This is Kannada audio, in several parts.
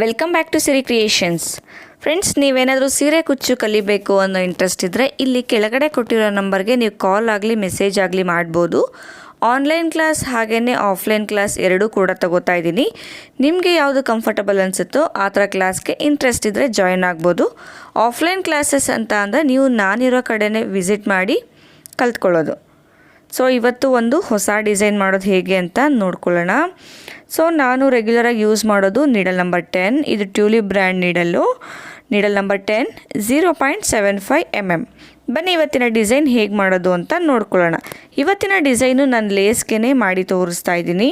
Welcome back to Siri creations. Friends, ನೀವೇನಾದರೂ ಸೀರೆ ಕುಚ್ಚು ಕಲಿಬೇಕು ಅನ್ನೋ ಇಂಟ್ರೆಸ್ಟ್ ಇದ್ದರೆ ಇಲ್ಲಿ ಕೆಳಗಡೆ ಕೊಟ್ಟಿರೋ ನಂಬರ್ಗೆ ನೀವು ಕಾಲ್ ಆಗಲಿ ಮೆಸೇಜ್ ಆಗಲಿ ಮಾಡ್ಬೋದು. ಆನ್ಲೈನ್ ಕ್ಲಾಸ್ ಹಾಗೆಯೇ ಆಫ್ಲೈನ್ ಕ್ಲಾಸ್ ಎರಡೂ ಕೂಡ ತಗೋತಾ ಇದ್ದೀನಿ. ನಿಮಗೆ ಯಾವುದು ಕಂಫರ್ಟಬಲ್ ಅನಿಸುತ್ತೋ ಆ ಥರ ಕ್ಲಾಸ್ಗೆ ಇಂಟ್ರೆಸ್ಟ್ ಇದ್ದರೆ ಜಾಯಿನ್ ಆಗ್ಬೋದು. ಆಫ್ಲೈನ್ ಕ್ಲಾಸಸ್ ಅಂತ ಅಂದರೆ ನೀವು ನಾನಿರೋ ಕಡೆನೇ ವಿಸಿಟ್ ಮಾಡಿ ಕಲ್ತ್ಕೊಳ್ಳೋದು. ಸೊ ಇವತ್ತು ಒಂದು ಹೊಸ ಡಿಸೈನ್ ಮಾಡೋದು ಹೇಗೆ ಅಂತ ನೋಡ್ಕೊಳ್ಳೋಣ. ಸೊ ನಾನು ರೆಗ್ಯುಲರಾಗಿ ಯೂಸ್ ಮಾಡೋದು ನೀಡಲ್ ನಂಬರ್ 10. ಇದು tulip brand needle number 10 0.75 mm. ಬನ್ನಿ ಇವತ್ತಿನ ಡಿಸೈನ್ ಹೇಗೆ ಮಾಡೋದು ಅಂತ ನೋಡ್ಕೊಳ್ಳೋಣ. ಇವತ್ತಿನ ಡಿಸೈನು ನಾನು ಲೇಸ್ಗೆ ಮಾಡಿ ತೋರಿಸ್ತಾ ಇದ್ದೀನಿ.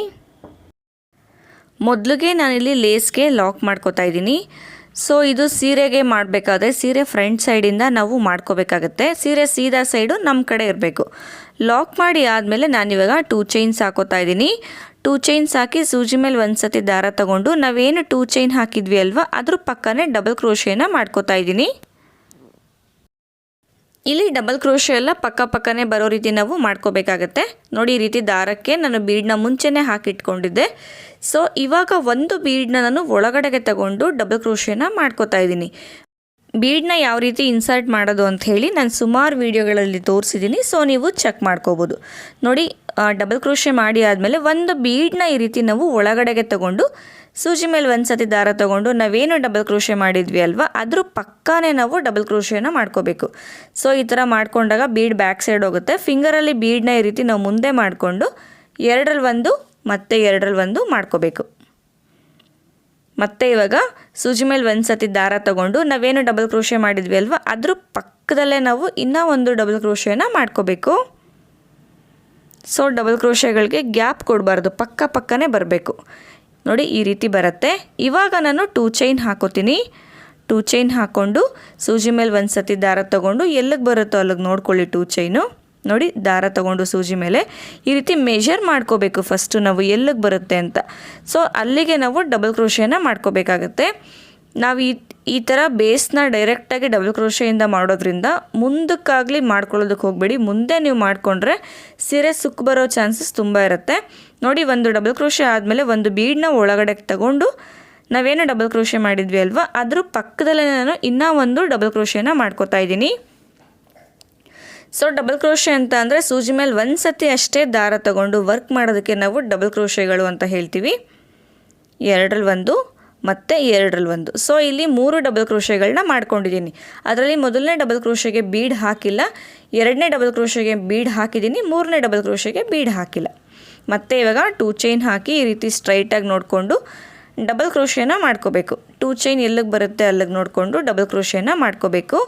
ಮೊದಲಿಗೆ ನಾನಿಲ್ಲಿ ಲೇಸ್ಗೆ ಲಾಕ್ ಮಾಡ್ಕೋತಾ ಇದ್ದೀನಿ. ಸೊ ಇದು ಸೀರೆಗೆ ಮಾಡಬೇಕಾದ್ರೆ ಸೀರೆ ಫ್ರಂಟ್ ಸೈಡಿಂದ ನಾವು ಮಾಡ್ಕೋಬೇಕಾಗತ್ತೆ. ಸೀರೆ ಸೀದಾ ಸೈಡು ನಮ್ಮ ಕಡೆ ಇರಬೇಕು. ಲಾಕ್ ಮಾಡಿ ಆದಮೇಲೆ ನಾನಿವಾಗ 2 ಚೈನ್ಸ್ ಹಾಕೋತಾ ಇದ್ದೀನಿ. 2 ಚೈನ್ಸ್ ಹಾಕಿ ಸೂಜಿ ಮೇಲೆ ಒಂದು ಸತಿ ದಾರ ತಗೊಂಡು ನಾವೇನು 2 ಚೈನ್ ಹಾಕಿದ್ವಿ ಅಲ್ವಾ ಅದ್ರ ಪಕ್ಕನೇ ಡಬಲ್ ಕ್ರೋಶೆನ ಮಾಡ್ಕೋತಾ ಇದ್ದೀನಿ. ಇಲ್ಲಿ ಡಬಲ್ ಕ್ರೋಶೆ ಎಲ್ಲ ಪಕ್ಕನೇ ಬರೋ ರೀತಿ ನಾವು ಮಾಡ್ಕೋಬೇಕಾಗತ್ತೆ. ನೋಡಿ, ಈ ರೀತಿ ದಾರಕ್ಕೆ ನಾನು ಬೀಡನ್ನ ಮುಂಚೆನೇ ಹಾಕಿಟ್ಕೊಂಡಿದ್ದೆ. ಸೊ ಇವಾಗ ಒಂದು ಬೀಡನ್ನ ನಾನು ಒಳಗಡೆಗೆ ತಗೊಂಡು ಡಬಲ್ ಕ್ರೋಶೆನ ಮಾಡ್ಕೋತಾ ಇದ್ದೀನಿ. ಬೀಡನ್ನ ಯಾವ ರೀತಿ ಇನ್ಸರ್ಟ್ ಮಾಡೋದು ಅಂತ ಹೇಳಿ ನಾನು ಸುಮಾರು ವೀಡಿಯೋಗಳಲ್ಲಿ ತೋರಿಸಿದ್ದೀನಿ. ಸೊ ನೀವು ಚೆಕ್ ಮಾಡ್ಕೋಬೋದು. ನೋಡಿ, ಡಬಲ್ ಕ್ರೋಶೆ ಮಾಡಿ ಆದಮೇಲೆ ಒಂದು ಬೀಡನ್ನ ಈ ರೀತಿ ನಾವು ಒಳಗಡೆಗೆ ತಗೊಂಡು ಸೂಜಿ ಮೇಲೆ ಒಂದು ಸತಿ ದಾರ ತಗೊಂಡು ನಾವೇನು ಡಬಲ್ ಕ್ರೋಶೆ ಮಾಡಿದ್ವಿ ಅಲ್ವಾ ಅದ್ರ ಪಕ್ಕನೇ ನಾವು ಡಬಲ್ ಕ್ರೋಶೆನ ಮಾಡ್ಕೋಬೇಕು. ಸೊ ಈ ಥರ ಮಾಡ್ಕೊಂಡಾಗ ಬೀಡ್ ಬ್ಯಾಕ್ ಸೈಡ್ ಹೋಗುತ್ತೆ. ಫಿಂಗರಲ್ಲಿ ಬೀಡನ್ನ ಈ ರೀತಿ ನಾವು ಮುಂದೆ ಮಾಡಿಕೊಂಡು 2ರಲ್ಲಿ 1 ಮತ್ತು 2ರಲ್ಲಿ 1 ಮಾಡ್ಕೋಬೇಕು. ಮತ್ತು ಇವಾಗ ಸೂಜಿ ಮೇಲೆ ಒಂದು ಸತಿ ದಾರ ತಗೊಂಡು ನಾವೇನು ಡಬಲ್ ಕ್ರೋಶೆ ಮಾಡಿದ್ವಿ ಅಲ್ವಾ ಅದ್ರ ಪಕ್ಕದಲ್ಲೇ ನಾವು ಇನ್ನೂ ಒಂದು ಡಬಲ್ ಕ್ರೋಶೆನ ಮಾಡ್ಕೋಬೇಕು. ಸೊ ಡಬಲ್ ಕ್ರೋಶೆಗಳಿಗೆ ಗ್ಯಾಪ್ ಕೊಡಬಾರ್ದು, ಪಕ್ಕನೇ ಬರಬೇಕು. ನೋಡಿ, ಈ ರೀತಿ ಬರುತ್ತೆ. ಇವಾಗ ನಾನು 2 ಚೈನ್ ಹಾಕೋತೀನಿ. 2 ಚೈನ್ ಹಾಕ್ಕೊಂಡು ಸೂಜಿ ಮೇಲೆ ಒಂದು ಸತಿ ದಾರ ತಗೊಂಡು ಎಲ್ಲಿಗೆ ಬರುತ್ತೋ ಅಲ್ಲಿಗೆ ನೋಡ್ಕೊಳ್ಳಿ 2 ಚೈನು. ನೋಡಿ, ದಾರ ತಗೊಂಡು ಸೂಜಿ ಮೇಲೆ ಈ ರೀತಿ ಮೆಷರ್ ಮಾಡ್ಕೋಬೇಕು ಫಸ್ಟು ನಾವು ಎಲ್ಲಿಗೆ ಬರುತ್ತೆ ಅಂತ. ಸೊ ಅಲ್ಲಿಗೆ ನಾವು ಡಬಲ್ ಕ್ರೋಶೆನ ಮಾಡ್ಕೋಬೇಕಾಗತ್ತೆ. ನಾವು ಈ ಥರ ಬೇಸ್ನ ಡೈರೆಕ್ಟಾಗಿ ಡಬಲ್ ಕ್ರೋಶೆಯಿಂದ ಮಾಡೋದ್ರಿಂದ ಮುಂದಕ್ಕಾಗಲಿ ಮಾಡ್ಕೊಳ್ಳೋದಕ್ಕೆ ಹೋಗಬೇಡಿ. ಮುಂದೆ ನೀವು ಮಾಡಿಕೊಂಡ್ರೆ ಸೀರೆ ಸುಕ್ಕು ಬರೋ ಚಾನ್ಸಸ್ ತುಂಬ ಇರುತ್ತೆ. ನೋಡಿ, ಒಂದು ಡಬಲ್ ಕ್ರೋಶೆ ಆದಮೇಲೆ ಒಂದು ಬೀಡನ್ನ ಒಳಗಡೆ ತಗೊಂಡು ನಾವೇನು ಡಬಲ್ ಕ್ರೋಶೆ ಮಾಡಿದ್ವಿ ಅಲ್ವಾ ಅದ್ರ ಪಕ್ಕದಲ್ಲೇ ನಾನು ಇನ್ನೂ ಒಂದು ಡಬಲ್ ಕ್ರೋಶೆನ ಮಾಡ್ಕೋತಾ ಇದ್ದೀನಿ. ಸೊ ಡಬಲ್ ಕ್ರೋಶೆ ಅಂತ ಅಂದರೆ ಸೂಜಿ ಮೇಲೆ ಒಂದು ಸತಿ ಅಷ್ಟೇ ದಾರ ತಗೊಂಡು ವರ್ಕ್ ಮಾಡೋದಕ್ಕೆ ನಾವು ಡಬಲ್ ಕ್ರೋಶೆಗಳು ಅಂತ ಹೇಳ್ತೀವಿ. 2ರಲ್ಲಿ 1 ಮತ್ತು 2ರಲ್ಲಿ 1. ಸೊ ಇಲ್ಲಿ 3 ಡಬಲ್ ಕ್ರೋಶೆಗಳನ್ನ ಮಾಡ್ಕೊಂಡಿದ್ದೀನಿ. ಅದರಲ್ಲಿ ಮೊದಲನೇ ಡಬಲ್ ಕ್ರೋಶೆಗೆ ಬೀಡ್ ಹಾಕಿಲ್ಲ, 2ನೇ ಡಬಲ್ ಕ್ರೋಶೆಗೆ ಬೀಡ್ ಹಾಕಿದ್ದೀನಿ, 3ನೇ ಡಬಲ್ ಕ್ರೋಶೆಗೆ ಬೀಡ್ ಹಾಕಿಲ್ಲ. ಮತ್ತು ಇವಾಗ 2 ಚೈನ್ ಹಾಕಿ ಈ ರೀತಿ ಸ್ಟ್ರೈಟಾಗಿ ನೋಡಿಕೊಂಡು ಡಬಲ್ ಕ್ರೋಶೆನ ಮಾಡ್ಕೋಬೇಕು. 2 ಚೈನ್ ಎಲ್ಲಿಗೆ ಬರುತ್ತೆ ಅಲ್ಲಿಗೆ ನೋಡಿಕೊಂಡು ಡಬಲ್ ಕ್ರೋಶೆನ ಮಾಡ್ಕೋಬೇಕು.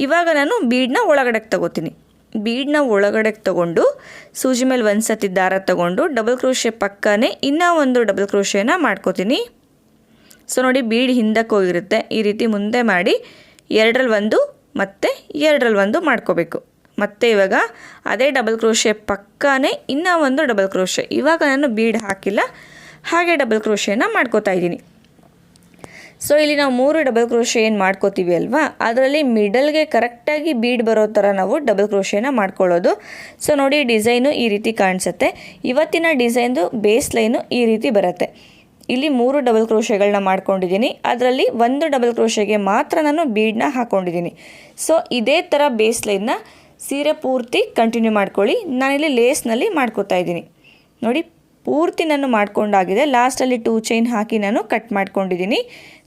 ಇವಾಗ ನಾನು ಬೀಡನ್ನ ಒಳಗಡೆಗೆ ತಗೋತೀನಿ. ಬೀಡನ್ನ ಒಳಗಡೆಗೆ ತಗೊಂಡು ಸೂಜಿ ಮೇಲೆ ಒಂದು ಸತಿ ದಾರ ತಗೊಂಡು ಡಬಲ್ ಕ್ರೋಶೆ ಪಕ್ಕನೇ ಇನ್ನೂ ಒಂದು ಡಬಲ್ ಕ್ರೋಶೆನ ಮಾಡ್ಕೋತೀನಿ. ಸೊ ನೋಡಿ, ಬೀಡ್ ಹಿಂದಕ್ಕೆ ಹೋಗಿರುತ್ತೆ. ಈ ರೀತಿ ಮುಂದೆ ಮಾಡಿ 2ರಲ್ಲಿ 1 ಮತ್ತು 2ರಲ್ಲಿ 1 ಮಾಡ್ಕೋಬೇಕು. ಮತ್ತು ಇವಾಗ ಅದೇ ಡಬಲ್ ಕ್ರೋಶೆ ಪಕ್ಕನೇ ಇನ್ನೂ ಒಂದು ಡಬಲ್ ಕ್ರೋಶೆ. ಇವಾಗ ನಾನು ಬೀಡ್ ಹಾಕಿಲ್ಲ, ಹಾಗೆ ಡಬಲ್ ಕ್ರೋಶೆನ ಮಾಡ್ಕೋತಾ ಇದ್ದೀನಿ. ಸೊ ಇಲ್ಲಿ ನಾವು 3 ಡಬಲ್ ಕ್ರೋಶೆ ಏನು ಮಾಡ್ಕೋತೀವಿ ಅಲ್ವಾ ಅದರಲ್ಲಿ ಮಿಡಲ್ಗೆ ಕರೆಕ್ಟಾಗಿ ಬೀಡ್ ಬರೋ ಥರ ನಾವು ಡಬಲ್ ಕ್ರೋಶೆನ ಮಾಡ್ಕೊಳ್ಳೋದು. ಸೊ ನೋಡಿ, ಡಿಸೈನು ಈ ರೀತಿ ಕಾಣಿಸುತ್ತೆ. ಇವತ್ತಿನ ಡಿಸೈನ್ದು ಬೇಸ್ ಲೈನು ಈ ರೀತಿ ಬರುತ್ತೆ. ಇಲ್ಲಿ 3 ಡಬಲ್ ಕ್ರೋಶೆಗಳನ್ನ ಮಾಡ್ಕೊಂಡಿದ್ದೀನಿ. ಅದರಲ್ಲಿ 1 ಡಬಲ್ ಕ್ರೋಶೆಗೆ ಮಾತ್ರ ನಾನು ಬೀಡನ್ನ ಹಾಕ್ಕೊಂಡಿದ್ದೀನಿ. ಸೊ ಇದೇ ಥರ ಬೇಸ್ ಲೈನ್ನ ಸೀರೆ ಪೂರ್ತಿ ಕಂಟಿನ್ಯೂ ಮಾಡ್ಕೊಳ್ಳಿ. ನಾನಿಲ್ಲಿ ಲೇಸ್ನಲ್ಲಿ ಮಾಡ್ಕೋತಾ ಇದ್ದೀನಿ. ನೋಡಿ, ಪೂರ್ತಿ ನಾನು ಮಾಡ್ಕೊಂಡಾಗಿದೆ. ಲಾಸ್ಟಲ್ಲಿ 2 ಚೈನ್ ಹಾಕಿ ನಾನು ಕಟ್ ಮಾಡ್ಕೊಂಡಿದ್ದೀನಿ.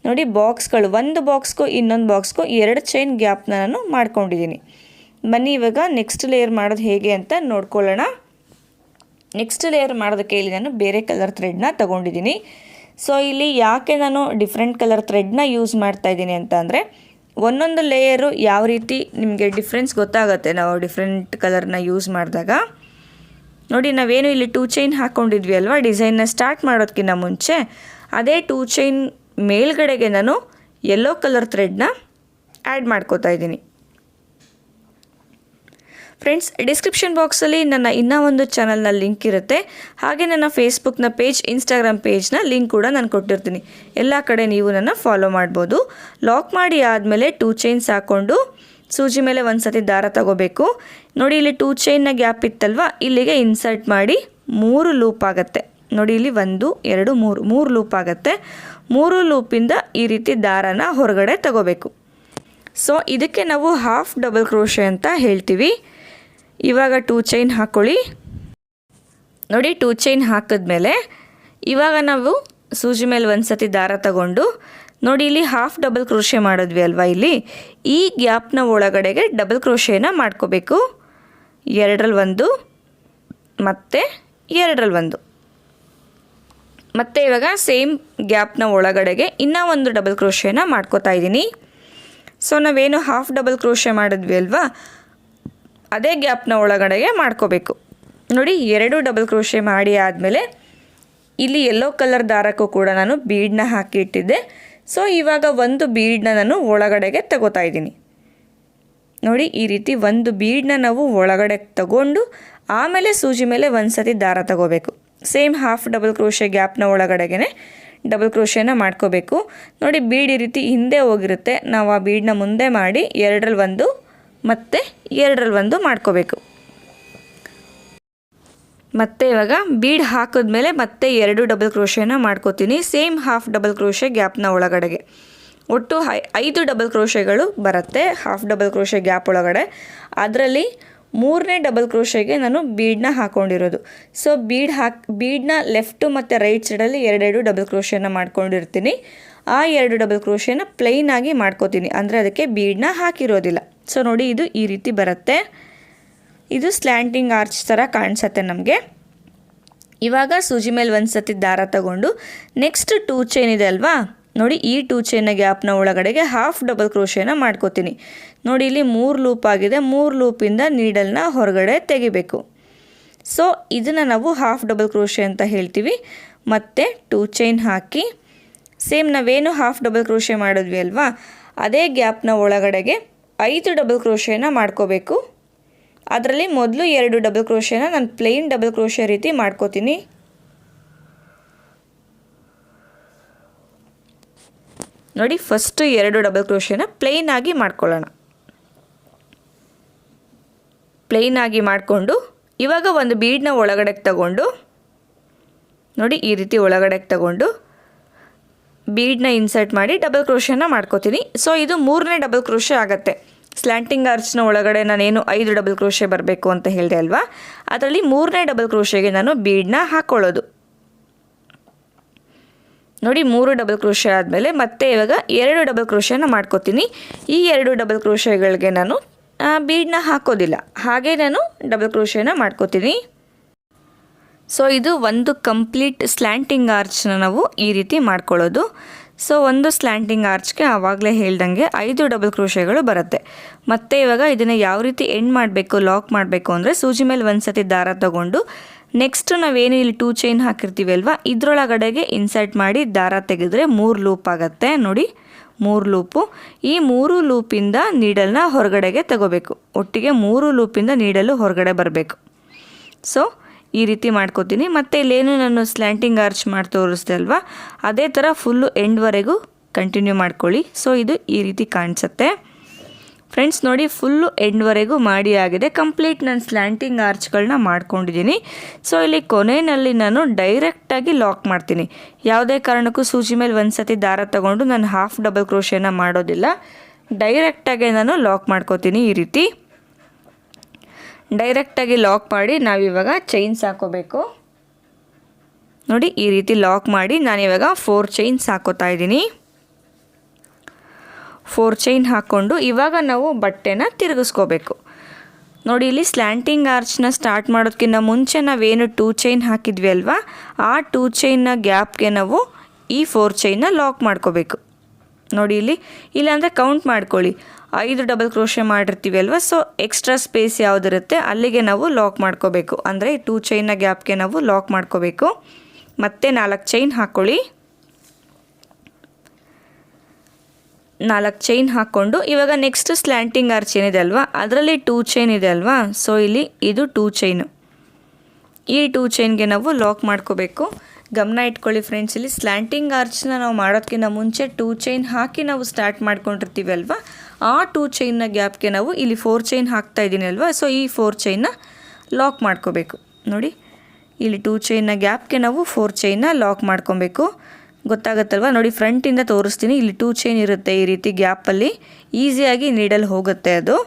ನೋಡಿ, ಬಾಕ್ಸ್ಗಳು ಒಂದು ಬಾಕ್ಸ್ಗೂ ಇನ್ನೊಂದು ಬಾಕ್ಸ್ಗೂ 2 ಚೈನ್ ಗ್ಯಾಪ್ನ ನಾನು ಮಾಡ್ಕೊಂಡಿದ್ದೀನಿ. ಬನ್ನಿ ಇವಾಗ ನೆಕ್ಸ್ಟ್ ಲೇಯರ್ ಮಾಡೋದು ಹೇಗೆ ಅಂತ ನೋಡ್ಕೊಳ್ಳೋಣ. ನೆಕ್ಸ್ಟ್ ಲೇಯರ್ ಮಾಡೋದಕ್ಕೆ ಇಲ್ಲಿ ನಾನು ಬೇರೆ ಕಲರ್ ಥ್ರೆಡ್ನ ತೊಗೊಂಡಿದ್ದೀನಿ. ಸೊ ಇಲ್ಲಿ ಯಾಕೆ ನಾನು ಡಿಫ್ರೆಂಟ್ ಕಲರ್ ಥ್ರೆಡ್ನ ಯೂಸ್ ಮಾಡ್ತಾ ಇದ್ದೀನಿ ಅಂತ ಅಂದರೆ ಒಂದೊಂದು ಲೇಯರು ಯಾವ ರೀತಿ ನಿಮಗೆ ಡಿಫ್ರೆನ್ಸ್ ಗೊತ್ತಾಗುತ್ತೆ ನಾವು ಡಿಫ್ರೆಂಟ್ ಕಲರ್ನ ಯೂಸ್ ಮಾಡಿದಾಗ. ನೋಡಿ, ನಾವೇನು ಇಲ್ಲಿ 2 ಚೈನ್ ಹಾಕ್ಕೊಂಡಿದ್ವಿ ಅಲ್ವಾ ಡಿಸೈನ್ನ ಸ್ಟಾರ್ಟ್ ಮಾಡೋದಕ್ಕಿಂತ ಮುಂಚೆ ಅದೇ 2 ಚೈನ್ ಮೇಲ್ಗಡೆಗೆ ನಾನು ಯೆಲ್ಲೋ ಕಲರ್ ಥ್ರೆಡ್ನ ಆ್ಯಡ್ ಮಾಡ್ಕೋತಾ ಇದ್ದೀನಿ. ಫ್ರೆಂಡ್ಸ್, ಡಿಸ್ಕ್ರಿಪ್ಷನ್ ಬಾಕ್ಸಲ್ಲಿ ನನ್ನ ಇನ್ನೂ ಒಂದು ಚಾನಲ್ನ ಲಿಂಕ್ ಇರುತ್ತೆ. ಹಾಗೆ ನನ್ನ ಫೇಸ್ಬುಕ್ನ ಪೇಜ್, ಇನ್ಸ್ಟಾಗ್ರಾಮ್ ಪೇಜ್ನ ಲಿಂಕ್ ಕೂಡ ನಾನು ಕೊಟ್ಟಿರ್ತೀನಿ. ಎಲ್ಲ ಕಡೆ ನೀವು ನನ್ನ ಫಾಲೋ ಮಾಡ್ಬೋದು. ಲಾಕ್ ಮಾಡಿ ಆದಮೇಲೆ 2 ಚೈನ್ಸ್ ಹಾಕ್ಕೊಂಡು ಸೂಜಿ ಮೇಲೆ ಒಂದು ಸತಿ ದಾರ ತಗೋಬೇಕು. ನೋಡಿ, ಇಲ್ಲಿ 2 ಚೈನ್ನ ಗ್ಯಾಪ್ ಇತ್ತಲ್ವ ಇಲ್ಲಿಗೆ ಇನ್ಸರ್ಟ್ ಮಾಡಿ 3 ಲೂಪ್ ಆಗುತ್ತೆ. ನೋಡಿ, ಇಲ್ಲಿ 1 2 3 ಲೂಪ್ ಆಗುತ್ತೆ. 3 ಲೂಪಿಂದ ಈ ರೀತಿ ದಾರನ ಹೊರಗಡೆ ತಗೋಬೇಕು. ಸೊ ಇದಕ್ಕೆ ನಾವು ಹಾಫ್ ಡಬಲ್ ಕ್ರೋಶೆ ಅಂತ ಹೇಳ್ತೀವಿ. ಇವಾಗ 2 ಚೈನ್ ಹಾಕ್ಕೊಳ್ಳಿ. ನೋಡಿ 2 ಚೈನ್ ಹಾಕಿದ್ಮೇಲೆ ಇವಾಗ ನಾವು ಸೂಜಿ ಮೇಲೆ ಒಂದು ಸತಿ ದಾರ ತಗೊಂಡು ನೋಡಿ ಇಲ್ಲಿ ಹಾಫ್ ಡಬಲ್ ಕ್ರೋಶೆ ಮಾಡಿದ್ವಿ ಅಲ್ವಾ, ಇಲ್ಲಿ ಈ ಗ್ಯಾಪ್ನ ಒಳಗಡೆಗೆ ಡಬಲ್ ಕ್ರೋಶೆನ ಮಾಡ್ಕೋಬೇಕು. 2ರಲ್ಲಿ 1 ಮತ್ತು 2ರಲ್ಲಿ 1 ಮತ್ತು ಇವಾಗ ಸೇಮ್ ಗ್ಯಾಪ್ನ ಒಳಗಡೆಗೆ ಇನ್ನೂ ಒಂದು ಡಬಲ್ ಕ್ರೋಶೆನ ಮಾಡ್ಕೋತಾ ಇದ್ದೀನಿ. ಸೊ ನಾವೇನು ಹಾಫ್ ಡಬಲ್ ಕ್ರೋಶೆ ಮಾಡಿದ್ವಿ ಅಲ್ವಾ, ಅದೇ ಗ್ಯಾಪ್ನ ಒಳಗಡೆಗೆ ಮಾಡ್ಕೋಬೇಕು. ನೋಡಿ 2 ಡಬಲ್ ಕ್ರೋಶೆ ಮಾಡಿ ಆದಮೇಲೆ ಇಲ್ಲಿ ಯೆಲ್ಲೋ ಕಲರ್ ದಾರಕ್ಕೂ ಕೂಡ ನಾನು ಬೀಡನ್ನ ಹಾಕಿ ಇಟ್ಟಿದ್ದೆ. ಸೊ ಇವಾಗ ಒಂದು ಬೀಡನ್ನ ನಾನು ಒಳಗಡೆಗೆ ತಗೋತಾ ಇದ್ದೀನಿ. ನೋಡಿ ಈ ರೀತಿ ಒಂದು ಬೀಡನ್ನ ನಾವು ಒಳಗಡೆ ತಗೊಂಡು ಆಮೇಲೆ ಸೂಜಿ ಮೇಲೆ ಒಂದು ಸತಿ ದಾರ ತಗೋಬೇಕು. ಸೇಮ್ ಹಾಫ್ ಡಬಲ್ ಕ್ರೋಶೆ ಗ್ಯಾಪ್ನ ಒಳಗಡೆಗೆ ಡಬಲ್ ಕ್ರೋಶೆನ ಮಾಡ್ಕೋಬೇಕು. ನೋಡಿ ಬೀಡ್ ಈ ರೀತಿ ಹಿಂದೆ ಹೋಗಿರುತ್ತೆ, ನಾವು ಆ ಬೀಡನ್ನ ಮುಂದೆ ಮಾಡಿ 2ರಲ್ಲಿ 1 ಮತ್ತು 2ರಲ್ಲಿ 1 ಮಾಡ್ಕೋಬೇಕು. ಮತ್ತು ಇವಾಗ ಬೀಡ್ ಹಾಕಿದ್ಮೇಲೆ ಮತ್ತೆ 2 ಡಬಲ್ ಕ್ರೋಶೆನ ಮಾಡ್ಕೋತೀನಿ ಸೇಮ್ ಹಾಫ್ ಡಬಲ್ ಕ್ರೋಶೆ ಗ್ಯಾಪ್ನ ಒಳಗಡೆಗೆ. ಒಟ್ಟು 5 ಡಬಲ್ ಕ್ರೋಶೆಗಳು ಬರುತ್ತೆ ಹಾಫ್ ಡಬಲ್ ಕ್ರೋಶೆ ಗ್ಯಾಪ್ ಒಳಗಡೆ. ಅದರಲ್ಲಿ 3ನೇ ಡಬಲ್ ಕ್ರೋಶೆಗೆ ನಾನು ಬೀಡನ್ನ ಹಾಕ್ಕೊಂಡಿರೋದು. ಸೊ ಬೀಡನ್ನ ಲೆಫ್ಟು ಮತ್ತು ರೈಟ್ ಸೈಡಲ್ಲಿ 2 ಡಬಲ್ ಕ್ರೋಶೆನ ಮಾಡ್ಕೊಂಡಿರ್ತೀನಿ. ಆ 2 ಡಬಲ್ ಕ್ರೋಶೆನ ಪ್ಲೈನಾಗಿ ಮಾಡ್ಕೋತೀನಿ, ಅಂದರೆ ಅದಕ್ಕೆ ಬೀಡನ್ನ ಹಾಕಿರೋದಿಲ್ಲ. ಸೊ ನೋಡಿ ಇದು ಈ ರೀತಿ ಬರುತ್ತೆ. ಇದು ಸ್ಲ್ಯಾಂಟಿಂಗ್ ಆರ್ಚ್ ಥರ ಕಾಣಿಸುತ್ತೆ ನಮಗೆ. ಇವಾಗ ಸೂಜಿ ಮೇಲೆ ಒಂದು ಸತಿ ದಾರ ತಗೊಂಡು ನೆಕ್ಸ್ಟ್ 2 ಚೈನ್ ಇದೆ ಅಲ್ವಾ, ನೋಡಿ ಈ 2 ಚೈನ್ನ ಗ್ಯಾಪ್ನ ಒಳಗಡೆಗೆ ಹಾಫ್ ಡಬಲ್ ಕ್ರೋಶೆನ ಮಾಡ್ಕೋತೀನಿ. ನೋಡಿ ಇಲ್ಲಿ 3 ಲೂಪ್ ಆಗಿದೆ, 3 ಲೂಪಿಂದ ನೀಡಲ್ನ ಹೊರಗಡೆ ತೆಗಿಬೇಕು. ಸೊ ಇದನ್ನು ನಾವು ಹಾಫ್ ಡಬಲ್ ಕ್ರೋಶೆ ಅಂತ ಹೇಳ್ತೀವಿ. ಮತ್ತು 2 ಚೈನ್ ಹಾಕಿ ಸೇಮ್ ನಾವೇನು ಹಾಫ್ ಡಬಲ್ ಕ್ರೋಶೆ ಮಾಡಿದ್ವಿ ಅಲ್ವಾ, ಅದೇ ಗ್ಯಾಪ್ನ ಒಳಗಡೆಗೆ 5 ಡಬಲ್ ಕ್ರೋಶೆನ ಮಾಡ್ಕೋಬೇಕು. ಅದರಲ್ಲಿ ಮೊದಲು 2 ಡಬಲ್ ಕ್ರೋಶೆನ ನಾನು ಪ್ಲೇನ್ ಡಬಲ್ ಕ್ರೋಶೆ ರೀತಿ ಮಾಡ್ಕೋತೀನಿ. ನೋಡಿ ಫಸ್ಟು 2 ಡಬಲ್ ಕ್ರೋಶೆನ ಪ್ಲೇನಾಗಿ ಮಾಡ್ಕೊಳ್ಳೋಣ. ಪ್ಲೇನಾಗಿ ಮಾಡಿಕೊಂಡು ಇವಾಗ ಒಂದು ಬೀಡನ್ನ ಒಳಗಡೆಗೆ ತಗೊಂಡು ನೋಡಿ ಈ ರೀತಿ ಒಳಗಡೆಗೆ ತಗೊಂಡು ಬೀಡನ್ನ ಇನ್ಸರ್ಟ್ ಮಾಡಿ ಡಬಲ್ ಕ್ರೋಶೆನ ಮಾಡ್ಕೋತೀನಿ. ಸೊ ಇದು 3ನೇ ಡಬಲ್ ಕ್ರೋಶೆ ಆಗುತ್ತೆ. ಸ್ಲ್ಯಾಂಟಿಂಗ್ ಆರ್ಚ್ನ ಒಳಗಡೆ ನಾನೇನು 5 ಡಬಲ್ ಕ್ರೋಶೆ ಬರಬೇಕು ಅಂತ ಹೇಳಿದೆ ಅಲ್ವಾ, ಅದರಲ್ಲಿ 3ನೇ ಡಬಲ್ ಕ್ರೋಶೆಗೆ ನಾನು ಬೀಡನ್ನ ಹಾಕ್ಕೊಳ್ಳೋದು. ನೋಡಿ 3 ಡಬಲ್ ಕ್ರೋಶೆ ಆದಮೇಲೆ ಮತ್ತೆ ಇವಾಗ 2 ಡಬಲ್ ಕ್ರೋಶೆನ ಮಾಡ್ಕೋತೀನಿ. ಈ 2 ಡಬಲ್ ಕ್ರೋಶೆಗಳಿಗೆ ನಾನು ಬೀಡನ್ನ ಹಾಕೋದಿಲ್ಲ, ಹಾಗೆ ನಾನು ಡಬಲ್ ಕ್ರೋಶೆನ ಮಾಡ್ಕೋತೀನಿ. ಸೊ ಇದು ಒಂದು ಕಂಪ್ಲೀಟ್ ಸ್ಲ್ಯಾಂಟಿಂಗ್ ಆರ್ಚ್ನ ನಾವು ಈ ರೀತಿ ಮಾಡ್ಕೊಳ್ಳೋದು. ಸೊ ಒಂದು ಸ್ಲ್ಯಾಂಟಿಂಗ್ ಆರ್ಚ್ಗೆ ಆವಾಗಲೇ ಹೇಳ್ದಂಗೆ 5 ಡಬಲ್ ಕ್ರೋಶೆಗಳು ಬರುತ್ತೆ. ಮತ್ತು ಇವಾಗ ಇದನ್ನು ಯಾವ ರೀತಿ ಎಂಡ್ ಮಾಡಬೇಕು, ಲಾಕ್ ಮಾಡಬೇಕು ಅಂದರೆ ಸೂಜಿ ಮೇಲೆ ಒಂದು ಸತಿ ದಾರ ತಗೊಂಡು ನೆಕ್ಸ್ಟು ನಾವೇನು ಇಲ್ಲಿ 2 ಚೈನ್ ಹಾಕಿರ್ತೀವಿ ಅಲ್ವಾ, ಇದರೊಳಗಡೆಗೆ ಇನ್ಸರ್ಟ್ ಮಾಡಿ ದಾರ ತೆಗೆದ್ರೆ 3 ಲೂಪ್ ಆಗುತ್ತೆ. ನೋಡಿ 3 ಲೂಪು. ಈ 3 ಲೂಪಿಂದ ನೀಡಲ್ನ ಹೊರಗಡೆಗೆ ತಗೋಬೇಕು. ಒಟ್ಟಿಗೆ 3 ಲೂಪಿಂದ ನೀಡಲು ಹೊರಗಡೆ ಬರಬೇಕು. ಸೊ ಈ ರೀತಿ ಮಾಡ್ಕೋತೀನಿ. ಮತ್ತು ಇಲ್ಲೇನು ನಾನು ಸ್ಲ್ಯಾಂಟಿಂಗ್ ಆರ್ಚ್ ಮಾಡಿ ತೋರಿಸ್ದೆ ಅಲ್ವಾ, ಅದೇ ಥರ ಫುಲ್ಲು ಎಂಡ್ವರೆಗೂ ಕಂಟಿನ್ಯೂ ಮಾಡ್ಕೊಳ್ಳಿ. ಸೊ ಇದು ಈ ರೀತಿ ಕಾಣಿಸುತ್ತೆ ಫ್ರೆಂಡ್ಸ್. ನೋಡಿ ಫುಲ್ಲು ಎಂಡ್ವರೆಗೂ ಮಾಡಿ ಆಗಿದೆ. ಕಂಪ್ಲೀಟ್ ನಾನು ಸ್ಲ್ಯಾಂಟಿಂಗ್ ಆರ್ಚ್ಗಳನ್ನ ಮಾಡ್ಕೊಂಡಿದ್ದೀನಿ. ಸೊ ಇಲ್ಲಿ ಕೊನೆಯಲ್ಲಿ ನಾನು ಡೈರೆಕ್ಟಾಗಿ ಲಾಕ್ ಮಾಡ್ತೀನಿ. ಯಾವುದೇ ಕಾರಣಕ್ಕೂ ಸೂಜಿ ಮೇಲೆ ಒಂದು ಸತಿ ದಾರ ತಗೊಂಡು ನಾನು ಹಾಫ್ ಡಬಲ್ ಕ್ರೋಶೆನ ಮಾಡೋದಿಲ್ಲ, ಡೈರೆಕ್ಟಾಗಿ ನಾನು ಲಾಕ್ ಮಾಡ್ಕೋತೀನಿ. ಈ ರೀತಿ ಡೈರೆಕ್ಟಾಗಿ ಲಾಕ್ ಮಾಡಿ ನಾವಿವಾಗ ಚೈನ್ಸ್ ಹಾಕೋಬೇಕು. ನೋಡಿ ಈ ರೀತಿ ಲಾಕ್ ಮಾಡಿ ನಾನಿವಾಗ 4 ಚೈನ್ಸ್ ಹಾಕೋತಾ ಇದ್ದೀನಿ. 4 ಚೈನ್ ಹಾಕ್ಕೊಂಡು ಇವಾಗ ನಾವು ಬಟ್ಟೆನ ತಿರುಗಿಸ್ಕೋಬೇಕು. ನೋಡಿ ಇಲ್ಲಿ ಸ್ಲ್ಯಾಂಟಿಂಗ್ ಆರ್ಚ್ನ ಸ್ಟಾರ್ಟ್ ಮಾಡೋದಕ್ಕಿಂತ ಮುಂಚೆ ನಾವೇನು 2 ಚೈನ್ ಹಾಕಿದ್ವಿ ಅಲ್ವಾ, ಆ 2 ಚೈನ್ನ ಗ್ಯಾಪ್ಗೆ ನಾವು ಈ 4 ಚೈನ್ನ ಲಾಕ್ ಮಾಡ್ಕೋಬೇಕು. ನೋಡಿ ಇಲ್ಲಿ ಇಲ್ಲಾಂದರೆ ಕೌಂಟ್ ಮಾಡ್ಕೊಳ್ಳಿ, 5 ಡಬಲ್ ಕ್ರೋಶೆ ಮಾಡಿರ್ತೀವಿ ಅಲ್ವಾ. ಸೊ ಎಕ್ಸ್ಟ್ರಾ ಸ್ಪೇಸ್ ಯಾವುದಿರುತ್ತೆ ಅಲ್ಲಿಗೆ ನಾವು ಲಾಕ್ ಮಾಡ್ಕೋಬೇಕು, ಅಂದರೆ 2 ಚೈನ್ನ ಗ್ಯಾಪ್ಗೆ ನಾವು ಲಾಕ್ ಮಾಡ್ಕೋಬೇಕು. ಮತ್ತೆ 4 ಚೈನ್ ಹಾಕ್ಕೊಳ್ಳಿ. 4 ಚೈನ್ ಹಾಕ್ಕೊಂಡು ಇವಾಗ ನೆಕ್ಸ್ಟ್ ಸ್ಲ್ಯಾಂಟಿಂಗ್ ಆರ್ಚ್ ಏನಿದೆ ಅಲ್ವಾ, ಅದರಲ್ಲಿ 2 ಚೈನ್ ಇದೆ ಅಲ್ವಾ. ಸೊ ಇಲ್ಲಿ ಇದು 2 ಚೈನು, ಈ 2 ಚೈನ್ಗೆ ನಾವು ಲಾಕ್ ಮಾಡ್ಕೋಬೇಕು. ಗಮನ ಇಟ್ಕೊಳ್ಳಿ ಫ್ರೆಂಡ್ಸ್, ಇಲ್ಲಿ ಸ್ಲ್ಯಾಂಟಿಂಗ್ ಆರ್ಚ್ನ ನಾವು ಮಾಡೋದಕ್ಕಿಂತ ಮುಂಚೆ 2 ಚೈನ್ ಹಾಕಿ ನಾವು ಸ್ಟಾರ್ಟ್ ಮಾಡ್ಕೊಂಡಿರ್ತೀವಿ ಅಲ್ವಾ, ಆ 2 ಚೈನ್ನ ಗ್ಯಾಪ್ಗೆ ನಾವು ಇಲ್ಲಿ 4 ಚೈನ್ ಹಾಕ್ತಾ ಇದ್ದೀನಿ ಅಲ್ವಾ. ಸೊ ಈ 4 ಚೈನ್ನ ಲಾಕ್ ಮಾಡ್ಕೋಬೇಕು. ನೋಡಿ ಇಲ್ಲಿ 2 ಚೈನ್ನ ಗ್ಯಾಪ್ಗೆ ನಾವು 4 ಚೈನ್ನ ಲಾಕ್ ಮಾಡ್ಕೊಬೇಕು. ಗೊತ್ತಾಗುತ್ತಲ್ವ ನೋಡಿ, ಫ್ರಂಟಿಂದ ತೋರಿಸ್ತೀನಿ. ಇಲ್ಲಿ 2 ಚೈನ್ ಇರುತ್ತೆ, ಈ ರೀತಿ ಗ್ಯಾಪಲ್ಲಿ ಈಸಿಯಾಗಿ ನೀಡಲ್ ಹೋಗುತ್ತೆ ಅದು.